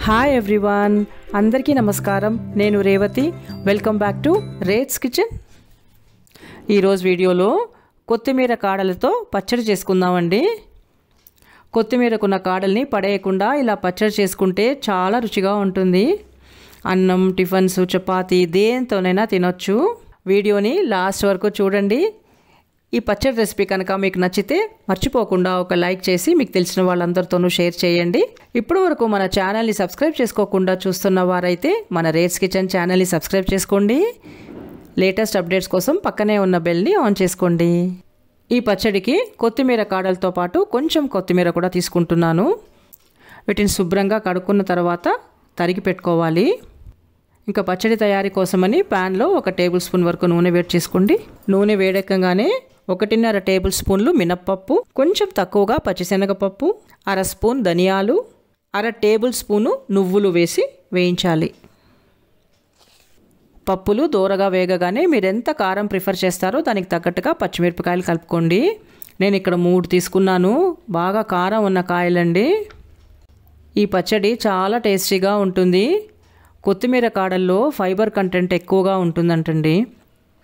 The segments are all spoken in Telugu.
హాయ్ ఎవ్రీవన్, అందరికీ నమస్కారం. నేను Revathi. Welcome back to rates kitchen. ఈరోజు వీడియోలో కొత్తిమీర కాడలతో పచ్చడి చేసుకుందామండి. కొత్తిమీరకున్న కాడల్ని పడేయకుండా ఇలా పచ్చడి చేసుకుంటే చాలా రుచిగా ఉంటుంది. అన్నం, టిఫిన్స్, చపాతీ దేంతోనైనా తినొచ్చు. వీడియోని లాస్ట్ వరకు చూడండి. ఈ పచ్చడి రెసిపీ కనుక మీకు నచ్చితే మర్చిపోకుండా ఒక లైక్ చేసి మీకు తెలిసిన వాళ్ళందరితోనూ షేర్ చేయండి. ఇప్పటి వరకు మన ఛానల్ని సబ్స్క్రైబ్ చేసుకోకుండా చూస్తున్న వారైతే మన రేట్స్ కిచెన్ ఛానల్ని సబ్స్క్రైబ్ చేసుకోండి. లేటెస్ట్ అప్డేట్స్ కోసం పక్కనే ఉన్న బెల్ని ఆన్ చేసుకోండి. ఈ పచ్చడికి కొత్తిమీర కాడలతో పాటు కొంచెం కొత్తిమీర కూడా తీసుకుంటున్నాను. వీటిని శుభ్రంగా కడుక్కున్న తర్వాత తరిగి పెట్టుకోవాలి. ఇంకా పచ్చడి తయారీ కోసమని ప్యాన్లో 1 టేబుల్ స్పూన్ వరకు నూనె వేడి చేసుకోండి. నూనె వేడెక్కగానే 1.5 టేబుల్ స్పూన్లు మినప్పప్పు, కొంచెం తక్కువగా పచ్చిశనగపప్పు, 1/2 స్పూన్ ధనియాలు, 1/2 టేబుల్ స్పూను నువ్వులు వేసి వేయించాలి. పప్పులు దోరగా వేగగానే మీరు ఎంత కారం ప్రిఫర్ చేస్తారో దానికి తగ్గట్టుగా పచ్చిమిరపకాయలు కలుపుకోండి. నేను ఇక్కడ 3 తీసుకున్నాను. బాగా కారం ఉన్న కాయలండి. ఈ పచ్చడి చాలా టేస్టీగా ఉంటుంది. కొత్తిమీర కాడల్లో ఫైబర్ కంటెంట్ ఎక్కువగా ఉంటుందంటండి.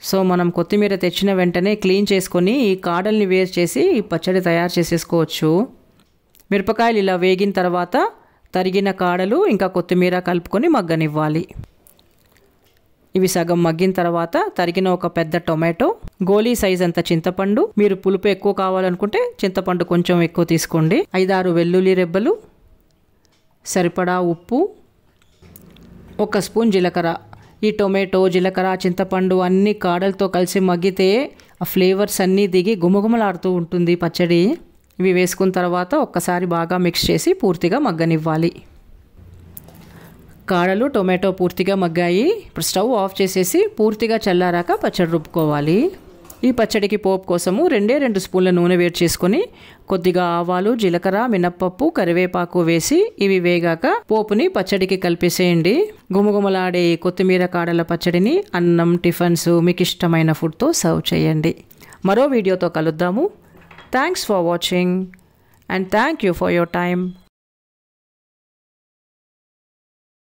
సో మనం కొత్తిమీర తెచ్చిన వెంటనే క్లీన్ చేసుకొని ఈ కాడల్ని వేరు చేసి ఈ పచ్చడి తయారు చేసేసుకోవచ్చు. మిరపకాయలు ఇలా వేగిన తర్వాత తరిగిన కాడలు ఇంకా కొత్తిమీర కలుపుకొని మగ్గనివ్వాలి. ఇవి సగం మగ్గిన తర్వాత తరిగిన ఒక పెద్ద టొమాటో, గోలీ సైజ్ అంత చింతపండు, మీరు పులుపు ఎక్కువ కావాలనుకుంటే చింతపండు కొంచెం ఎక్కువ తీసుకోండి, 5-6 వెల్లుల్లి రెబ్బలు, సరిపడా ఉప్పు, 1 స్పూన్ జీలకర్ర. ఈ టొమాటో, జీలకర్ర, చింతపండు అన్ని కాడలతో కలిసి మగ్గితే ఆ ఫ్లేవర్స్ అన్నీ దిగి గుమగుమలాడుతూ ఉంటుంది పచ్చడి. ఇవి వేసుకున్న తర్వాత ఒక్కసారి బాగా మిక్స్ చేసి పూర్తిగా మగ్గనివ్వాలి. కాడలు, టొమాటో పూర్తిగా మగ్గాయి. ఇప్పుడు స్టవ్ ఆఫ్ చేసేసి పూర్తిగా చల్లారాక పచ్చడి రుబ్బుకోవాలి. ఈ పచ్చడికి పోపు కోసము 2 స్పూన్ల నూనె వేడి చేసుకొని కొద్దిగా ఆవాలు, జీలకర్ర, మినప్పప్పు, కరివేపాకు వేసి ఇవి వేగాక పోపుని పచ్చడికి కలిపేసేయండి. గుమగుమలాడే కొత్తిమీర కాడల పచ్చడిని అన్నం, టిఫిన్స్, మీకు ఇష్టమైన ఫుడ్తో సర్వ్ చేయండి. మరో వీడియోతో కలుద్దాము. Thanks for watching and thank you for your time.